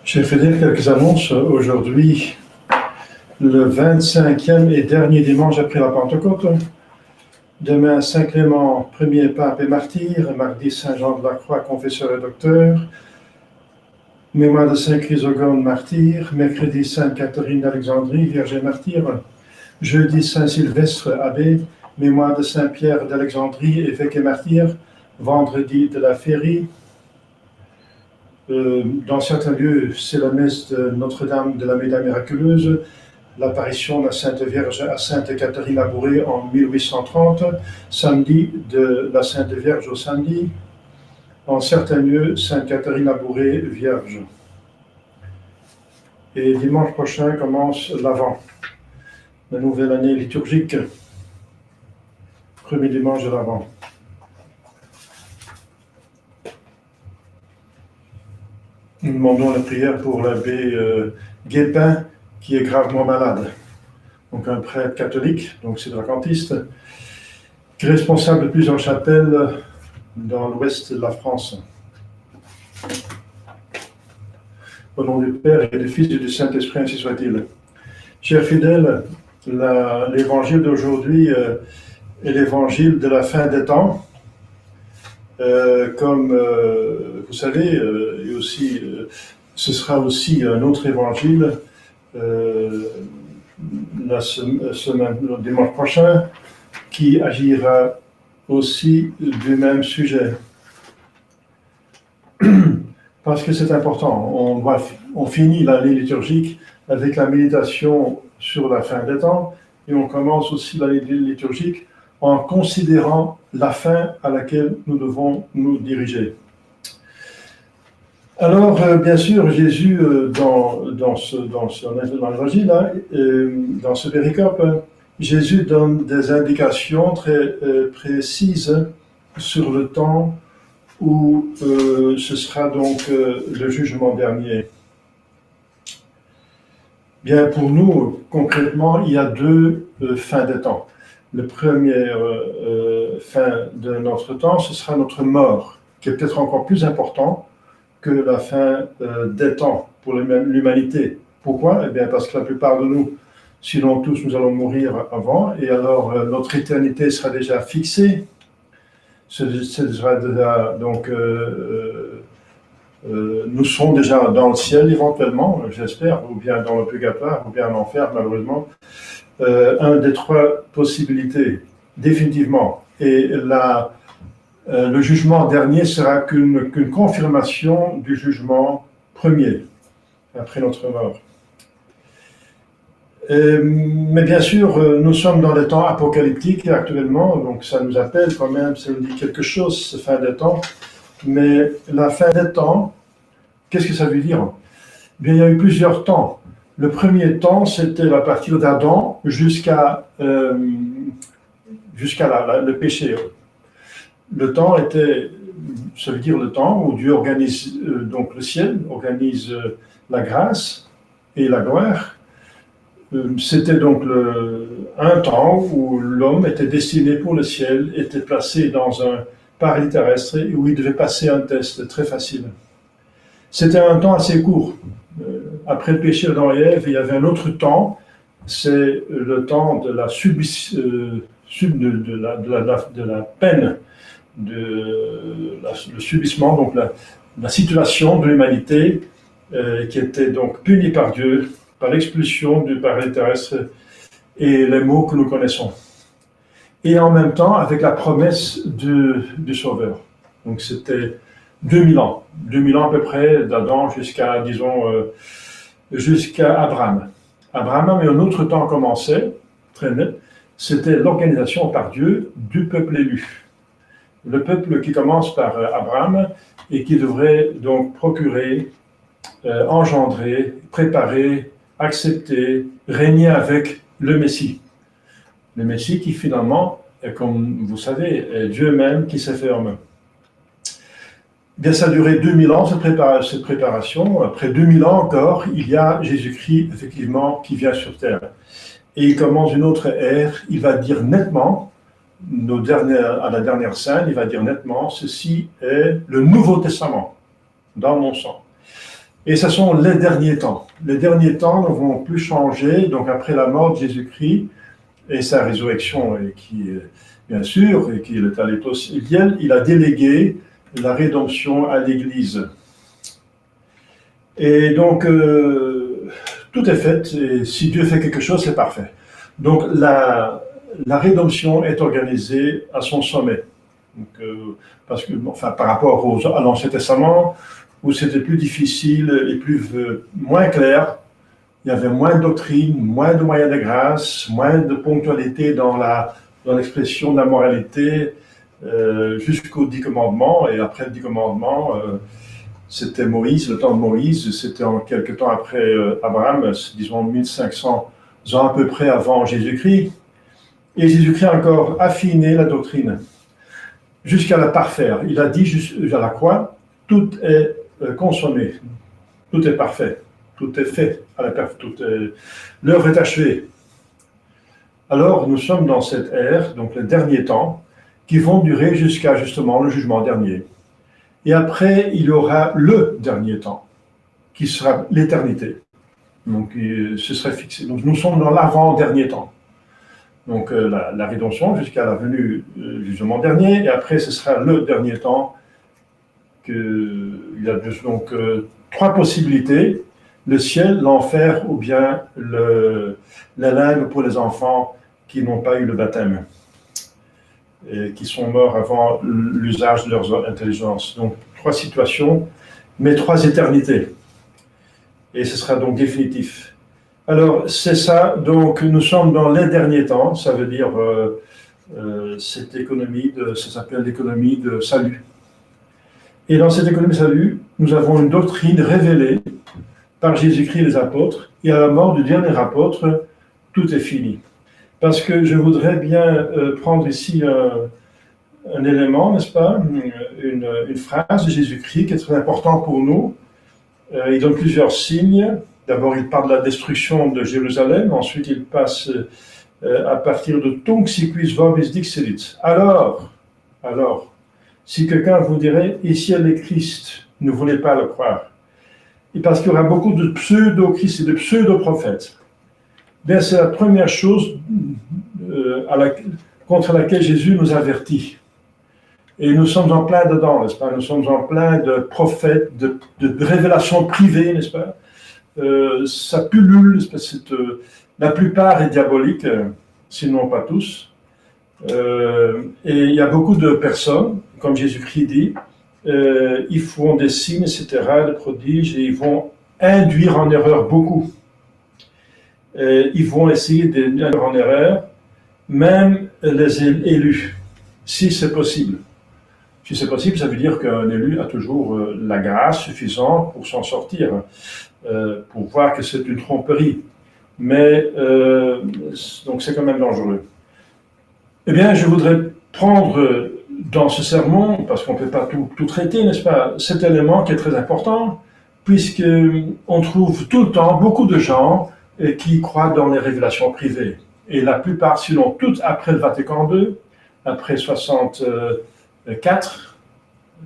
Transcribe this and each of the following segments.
J'ai fait quelques annonces aujourd'hui, le 25e et dernier dimanche après la Pentecôte. Demain, Saint Clément, premier pape et martyr. Mardi, Saint Jean de la Croix, confesseur et docteur. Mémoire de Saint Chrysogone, martyr. Mercredi, Sainte Catherine d'Alexandrie, vierge et martyr. Jeudi, Saint Sylvestre, abbé. Mémoire de Saint Pierre d'Alexandrie, évêque et martyr. Vendredi, de la Féerie. Dans certains lieux, c'est la messe de Notre-Dame de la Médaille miraculeuse, l'apparition de la Sainte Vierge à Sainte Catherine à Bourré en 1830, samedi de la Sainte Vierge au samedi. Dans certains lieux, Sainte Catherine à Bourré, Vierge. Et dimanche prochain commence l'Avent, la nouvelle année liturgique, premier dimanche de l'Avent. Nous demandons la prière pour l'abbé Guépin, qui est gravement malade. Donc un prêtre catholique, donc c'est vacantiste, qui est responsable de plusieurs chapelles dans l'ouest de la France. Au nom du Père et du Fils et du Saint-Esprit, ainsi soit-il. Chers fidèles, l'évangile d'aujourd'hui est l'évangile de la fin des temps. Comme vous savez, et aussi, ce sera aussi un autre évangile le dimanche prochain qui agira aussi du même sujet. Parce que c'est important, on finit l'année liturgique avec la méditation sur la fin des temps et on commence aussi l'année liturgique en considérant la fin à laquelle nous devons nous diriger. Alors, bien sûr, Jésus, dans l'évangile, dans ce péricope, Jésus donne des indications très précises sur le temps où ce sera donc le jugement dernier. Bien, pour nous, concrètement, il y a deux fins des temps. La première fin de notre temps, ce sera notre mort, qui est peut-être encore plus important que la fin des temps pour l'humanité. Pourquoi? Eh bien, parce que la plupart de nous, sinon tous, nous allons mourir avant, et alors notre éternité sera déjà fixée. Ce sera déjà, donc, nous serons déjà dans le ciel éventuellement, j'espère, ou bien dans le purgatoire, ou bien en enfer, malheureusement. Un des trois possibilités, définitivement. Et le jugement dernier sera qu'une confirmation du jugement premier, après notre mort. Mais bien sûr, nous sommes dans les temps apocalyptiques actuellement, donc ça nous appelle quand même, ça nous dit quelque chose, cette fin des temps. Mais la fin des temps, qu'est-ce que ça veut dire? Bien, il y a eu plusieurs temps. Le premier temps, c'était à partir d'Adam jusqu'à le péché. Le temps était, ça veut dire le temps où Dieu organise donc le ciel, organise la grâce et la gloire. C'était donc un temps où l'homme était destiné pour le ciel, était placé dans un paradis terrestre et où il devait passer un test très facile. C'était un temps assez court. Après le péché d'Adam et Ève, il y avait un autre temps c'est le temps de la peine, le subissement, donc la situation de l'humanité qui était donc punie par Dieu, par l'expulsion du paradis terrestre et les maux que nous connaissons. Et en même temps, avec la promesse du Sauveur. Donc c'était 2000 ans à peu près, d'Adam jusqu'à, disons, jusqu'à Abraham. Abraham, mais un autre temps commençait, très net, c'était l'organisation par Dieu du peuple élu. Le peuple qui commence par Abraham et qui devrait donc procurer, engendrer, préparer, accepter, régner avec le Messie. Le Messie qui finalement, comme vous savez, est Dieu même qui s'est fait homme. Bien, ça a duré 2000 ans, cette préparation. Après 2000 ans encore, il y a Jésus-Christ, effectivement, qui vient sur terre. Et il commence une autre ère. Il va dire nettement, à la dernière scène, il va dire nettement, ceci est le Nouveau Testament, dans mon sang. Et ce sont les derniers temps. Les derniers temps ne vont plus changer. Donc, après la mort de Jésus-Christ et sa résurrection, et qui, bien sûr, et qui est allé au ciel, il a délégué la rédemption à l'Église. Et donc, tout est fait, et si Dieu fait quelque chose, c'est parfait. Donc, la rédemption est organisée à son sommet. Donc, parce que, enfin, par rapport à l'Ancien Testament, où c'était plus difficile et moins clair, il y avait moins de doctrine, moins de moyens de grâce, moins de ponctualité dans l'expression de la moralité, jusqu'aux 10 commandements, et après les 10 commandements, c'était Moïse, le temps de Moïse, c'était en quelque temps après Abraham, disons 1500 ans à peu près avant Jésus-Christ, et Jésus-Christ a encore affiné la doctrine, jusqu'à la parfaire. Il a dit à la croix, tout est consommé, tout est parfait, tout est fait, l'œuvre est achevée. Alors nous sommes dans cette ère, donc les derniers temps, qui vont durer jusqu'à justement le jugement dernier. Et après, il y aura le dernier temps, qui sera l'éternité. Donc, ce serait fixé. Donc, nous sommes dans l'avant-dernier temps. Donc, la rédemption jusqu'à la venue du jugement dernier, et après, ce sera le dernier temps. Il y a donc 3 possibilités, le ciel, l'enfer, ou bien la lame pour les enfants qui n'ont pas eu le baptême, et qui sont morts avant l'usage de leur intelligence. Donc, 3 situations, mais 3 éternités. Et ce sera donc définitif. Alors, c'est ça. Donc, nous sommes dans les derniers temps. Ça veut dire cette économie, ça s'appelle l'économie de salut. Et dans cette économie de salut, nous avons une doctrine révélée par Jésus-Christ et les apôtres. Et à la mort du dernier apôtre, tout est fini. Parce que je voudrais bien prendre ici un élément, n'est-ce pas, une phrase de Jésus-Christ qui est très importante pour nous. Il donne plusieurs signes. D'abord, il parle de la destruction de Jérusalem. Ensuite, il passe à partir de Tunc siquis vobis dixerit. Alors, si quelqu'un vous dirait, ici est le Christ, ne voulez pas le croire. Et parce qu'il y aura beaucoup de pseudo-Christ et de pseudo-prophètes. Bien, c'est la première chose contre laquelle Jésus nous avertit. Et nous sommes en plein dedans, n'est-ce pas? Nous sommes en plein de prophètes, de révélations privées, n'est-ce pas? Ça pullule, n'est-ce pas? La plupart est diabolique, sinon pas tous. Et il y a beaucoup de personnes, comme Jésus-Christ dit, ils font des signes, etc., des prodiges, et ils vont induire en erreur beaucoup. Ils vont essayer d'induire en erreur même les élus, si c'est possible. Si c'est possible, ça veut dire qu'un élu a toujours la grâce suffisante pour s'en sortir, pour voir que c'est une tromperie. Mais, donc c'est quand même dangereux. Eh bien, je voudrais prendre dans ce sermon, parce qu'on ne peut pas tout traiter, n'est-ce pas, cet élément qui est très important, puisqu'on trouve tout le temps beaucoup de gens qui croient dans les révélations privées. Et la plupart, sinon toutes, après le Vatican II, après 64,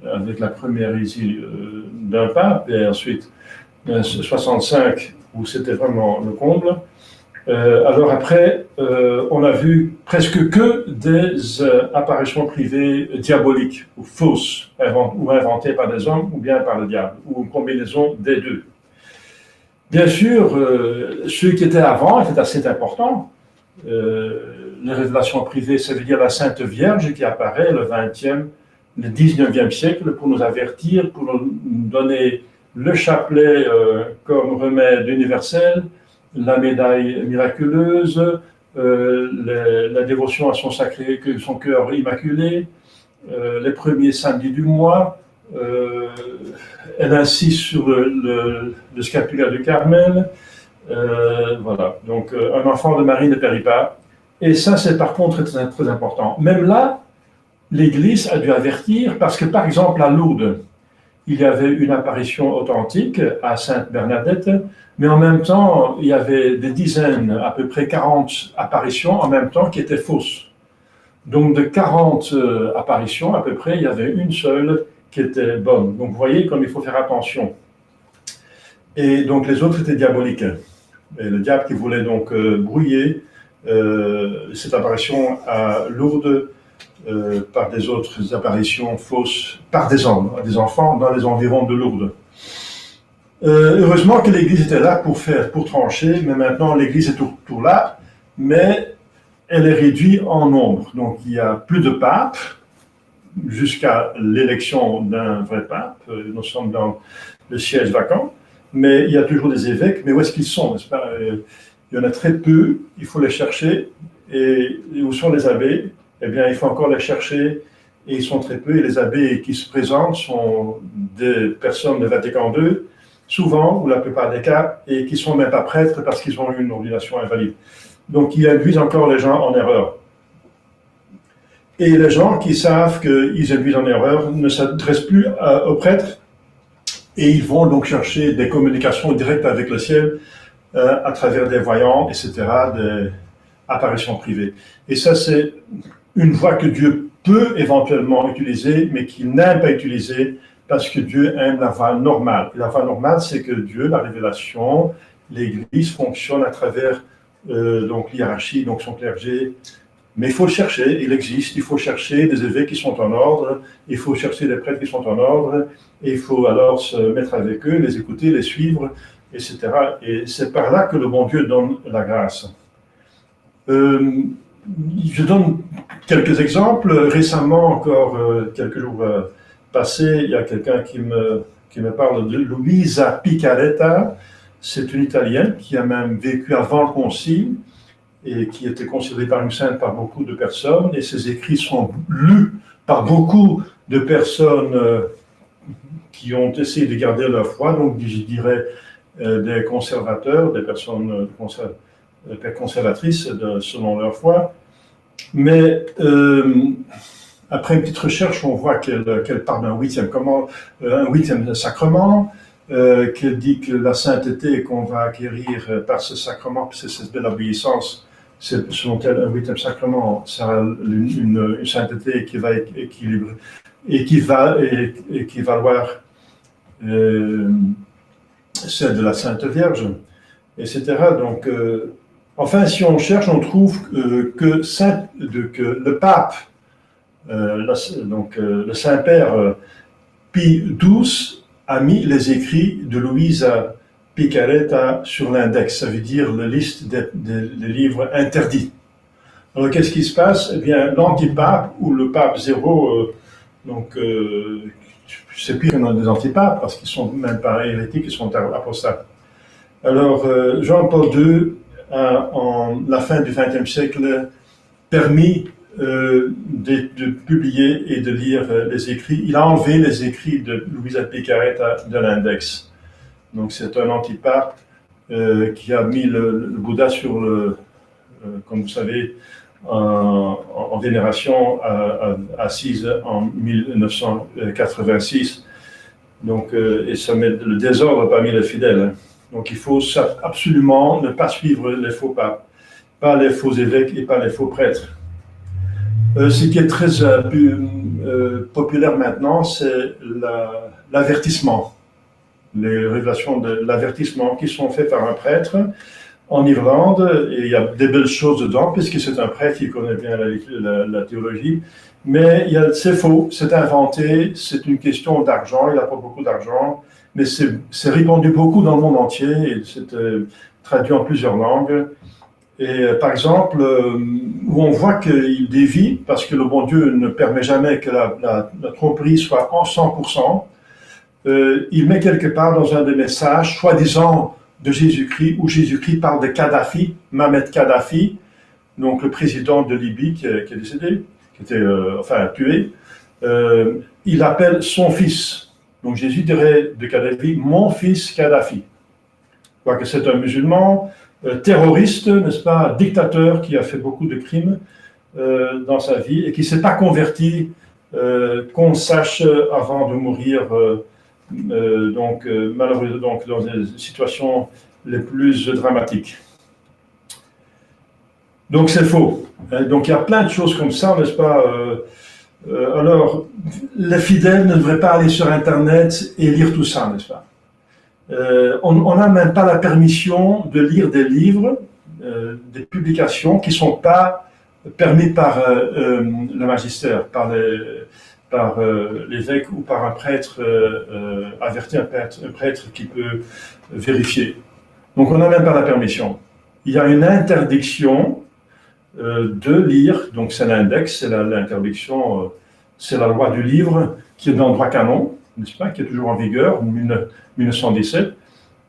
avec la première ici d'un pape, et ensuite 65, où c'était vraiment le comble, Alors après, on a vu presque que des apparitions privées diaboliques ou fausses, ou inventées par des hommes ou bien par le diable, ou une combinaison des deux. Bien sûr, ceux qui étaient avant étaient assez importants. Les révélations privées, ça veut dire la Sainte Vierge qui apparaît le 20e, le 19e siècle pour nous avertir, pour nous donner le chapelet comme remède universel, la médaille miraculeuse, la dévotion à son sacré, son cœur immaculé, les premiers samedis du mois. Elle insiste sur le scapulaire du Carmel. Voilà, donc un enfant de Marie ne périt pas. Et ça, c'est par contre très, très important. Même là, l'Église a dû avertir, parce que par exemple à Lourdes, il y avait une apparition authentique à Sainte Bernadette, mais en même temps, il y avait des dizaines, à peu près 40 apparitions en même temps qui étaient fausses. Donc de 40 apparitions, à peu près, il y avait une seule qui était bonne. Donc vous voyez comme il faut faire attention. Et donc les autres étaient diaboliques. Et le diable qui voulait donc brouiller cette apparition à Lourdes par des autres apparitions fausses, par des hommes, des enfants dans les environs de Lourdes. Heureusement que l'Église était là pour trancher, mais maintenant l'Église est toujours là, mais elle est réduite en nombre. Donc il n'y a plus de pape jusqu'à l'élection d'un vrai pape. Nous sommes dans le siège vacant, mais il y a toujours des évêques. Mais où est-ce qu'ils sont, n'est-ce pas? Il y en a très peu, il faut les chercher. Et où sont les abbés? Eh bien, il faut encore les chercher, et ils sont très peu. Et les abbés qui se présentent sont des personnes de Vatican II, souvent, ou la plupart des cas, et qui ne sont même pas prêtres parce qu'ils ont eu une ordination invalide. Donc, ils induisent encore les gens en erreur. Et les gens qui savent qu'ils induisent en erreur ne s'adressent plus aux prêtres, et ils vont donc chercher des communications directes avec le ciel à travers des voyants, etc., des apparitions privées. Et ça, c'est une voie que Dieu peut éventuellement utiliser, mais qu'il n'aime pas utiliser parce que Dieu aime la voie normale. Et la voie normale, c'est que Dieu, la révélation, l'Église fonctionne à travers donc l'hiérarchie, donc son clergé. Mais il faut le chercher, il existe, il faut chercher des évêques qui sont en ordre, il faut chercher des prêtres qui sont en ordre, et il faut alors se mettre avec eux, les écouter, les suivre, etc. Et c'est par là que le bon Dieu donne la grâce. Je donne quelques exemples. Récemment, encore quelques jours passés, il y a quelqu'un qui me parle de Luisa Picaretta. C'est une Italienne qui a même vécu avant le Concile et qui était considérée par une sainte par beaucoup de personnes. Et ses écrits sont lus par beaucoup de personnes qui ont essayé de garder leur foi, donc je dirais des conservateurs, des personnes conservatrices selon leur foi. Mais après une petite recherche, on voit qu'elle parle d'un huitième sacrement, qu'elle dit que la sainteté qu'on va acquérir par ce sacrement, c'est cette belle obéissance, c'est selon elle un huitième sacrement, sera une sainteté qui va équilibrer et qui va équivaloir celle de la Sainte Vierge, etc. Donc, enfin, si on cherche, on trouve que le pape, le Saint-Père Pie XII a mis les écrits de Luisa Picaretta sur l'index, ça veut dire la liste des livres interdits. Alors, qu'est-ce qui se passe? Eh bien, l'antipape ou le pape zéro, c'est pire que des antipapes parce qu'ils sont même pas hérétiques, ils sont apostates. Alors, Jean-Paul II a, en la fin du XXe siècle, permis de publier et de lire les écrits. Il a enlevé les écrits de Luisa Picaretta de l'index. Donc, c'est un antipape qui a mis le Bouddha sur comme vous savez, en vénération assise en 1986. Donc, et ça met le désordre parmi les fidèles. Donc il faut absolument ne pas suivre les faux papes, pas les faux évêques et pas les faux prêtres. Ce qui est très populaire maintenant, c'est l'avertissement, les révélations de l'avertissement qui sont faites par un prêtre en Irlande, et il y a des belles choses dedans, puisque c'est un prêtre qui connaît bien la théologie, mais c'est faux, c'est inventé, c'est une question d'argent, il n'a pas beaucoup d'argent, mais c'est répandu beaucoup dans le monde entier, et c'est traduit en plusieurs langues. Et par exemple, où on voit qu'il dévie, parce que le bon Dieu ne permet jamais que la tromperie soit en 100%, il met quelque part dans un des messages, soi-disant de Jésus-Christ, où Jésus-Christ parle de Kadhafi, Mohamed Kadhafi, donc le président de Libye qui est décédé, qui était tué, il appelle son fils. Donc Jésus dirait de Kadhafi, mon fils Kadhafi. Je crois que c'est un musulman, terroriste, n'est-ce pas, dictateur qui a fait beaucoup de crimes dans sa vie et qui ne s'est pas converti, qu'on sache avant de mourir, malheureusement dans des situations les plus dramatiques. Donc c'est faux. Donc il y a plein de choses comme ça, n'est-ce pas? Alors, les fidèles ne devraient pas aller sur Internet et lire tout ça, n'est-ce pas? On n'a même pas la permission de lire des livres, des publications qui ne sont pas permis par le magistère, par l'évêque ou par un prêtre averti, un prêtre qui peut vérifier. Donc on n'a même pas la permission. Il y a une interdiction de lire, donc c'est l'index, c'est l'interdiction, c'est la loi du livre qui est dans le droit canon, n'est-ce pas, qui est toujours en vigueur, 1917.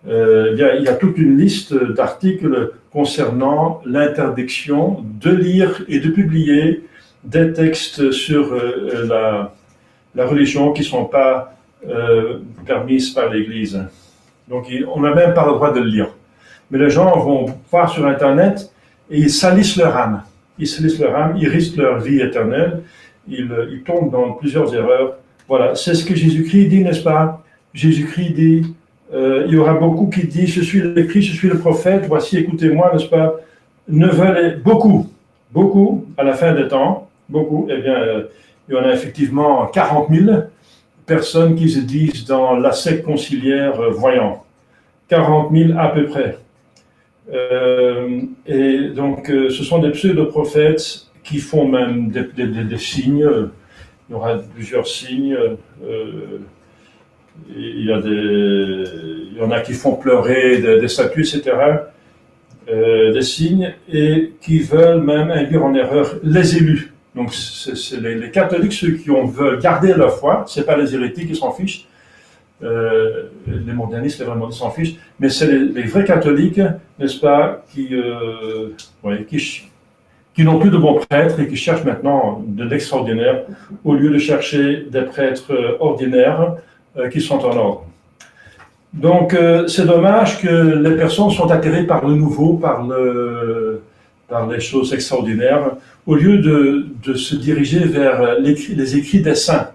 Il y a toute une liste d'articles concernant l'interdiction de lire et de publier des textes sur la religion qui ne sont pas permises par l'Église. Donc on n'a même pas le droit de le lire. Mais les gens vont voir sur Internet et ils salissent leur âme. Ils salissent leur âme, ils risquent leur vie éternelle, ils tombent dans plusieurs erreurs. Voilà, c'est ce que Jésus-Christ dit, n'est-ce pas? Jésus-Christ dit, il y aura beaucoup qui disent, je suis le Christ, je suis le prophète, voici, écoutez-moi, n'est-ce pas? Ne veulent beaucoup, à la fin des temps, beaucoup, eh bien, il y en a effectivement 40 000 personnes qui se disent dans la secte conciliaire voyant. 40 000 à peu près. Et donc, ce sont des pseudo-prophètes qui font même des signes. Il y aura plusieurs signes. Il y en a qui font pleurer des statues, etc. Des signes, et qui veulent même induire en erreur les élus. Donc, c'est les catholiques, ceux qui veulent garder leur foi, ce n'est pas les hérétiques qui s'en fichent. Les modernistes, les vraiment s'en fichent, mais c'est les vrais catholiques, n'est-ce pas, qui n'ont plus de bons prêtres et qui cherchent maintenant de l'extraordinaire au lieu de chercher des prêtres ordinaires qui sont en ordre. Donc, c'est dommage que les personnes sont attirées par le nouveau, par les choses extraordinaires, au lieu de se diriger vers les écrits des saints.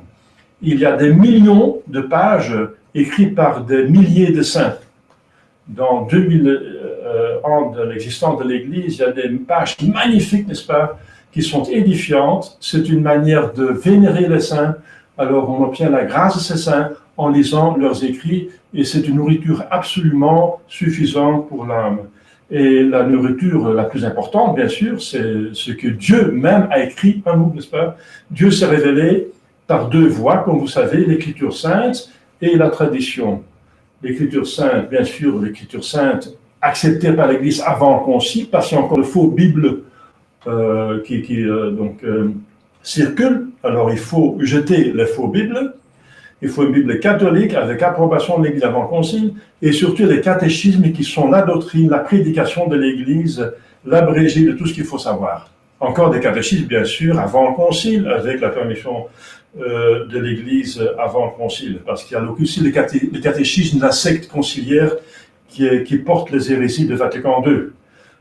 Il y a des millions de pages écrites par des milliers de saints. Dans 2000 ans de l'existence de l'Église, il y a des pages magnifiques, n'est-ce pas, qui sont édifiantes. C'est une manière de vénérer les saints. Alors on obtient la grâce de ces saints en lisant leurs écrits, et c'est une nourriture absolument suffisante pour l'âme. Et la nourriture la plus importante, bien sûr, c'est ce que Dieu même a écrit en nous, n'est-ce pas? Dieu s'est révélé par deux voies, comme vous savez, l'Écriture sainte et la tradition. L'Écriture sainte, bien sûr, l'Écriture sainte acceptée par l'Église avant le Concile, parce qu'il y a encore de faux Bibles qui circulent. Alors il faut jeter les faux Bibles. Il faut une Bible catholique avec approbation de l'Église avant le Concile, et surtout les catéchismes qui sont la doctrine, la prédication de l'Église, l'abrégé de tout ce qu'il faut savoir. Encore des catéchismes, bien sûr, avant le Concile, avec la permission de l'Église avant le Concile, parce qu'il y a aussi le catéchisme de la secte conciliaire qui porte les hérésies de Vatican II.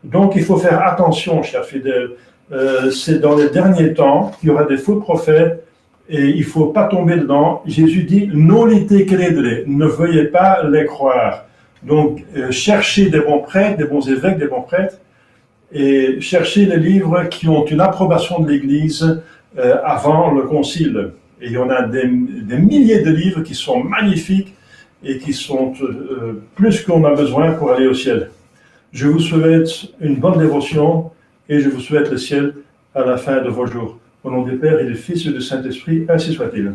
Donc il faut faire attention, chers fidèles, c'est dans les derniers temps qu'il y aura des faux prophètes, et il ne faut pas tomber dedans. Jésus dit « Nolite credere », ne veuillez pas les croire. Donc cherchez des bons prêtres, des bons évêques, des bons prêtres, et cherchez les livres qui ont une approbation de l'Église avant le Concile. Et il y en a des milliers de livres qui sont magnifiques et qui sont plus qu'on a besoin pour aller au ciel. Je vous souhaite une bonne dévotion et je vous souhaite le ciel à la fin de vos jours. Au nom du Père et du Fils et du Saint-Esprit, ainsi soit-il.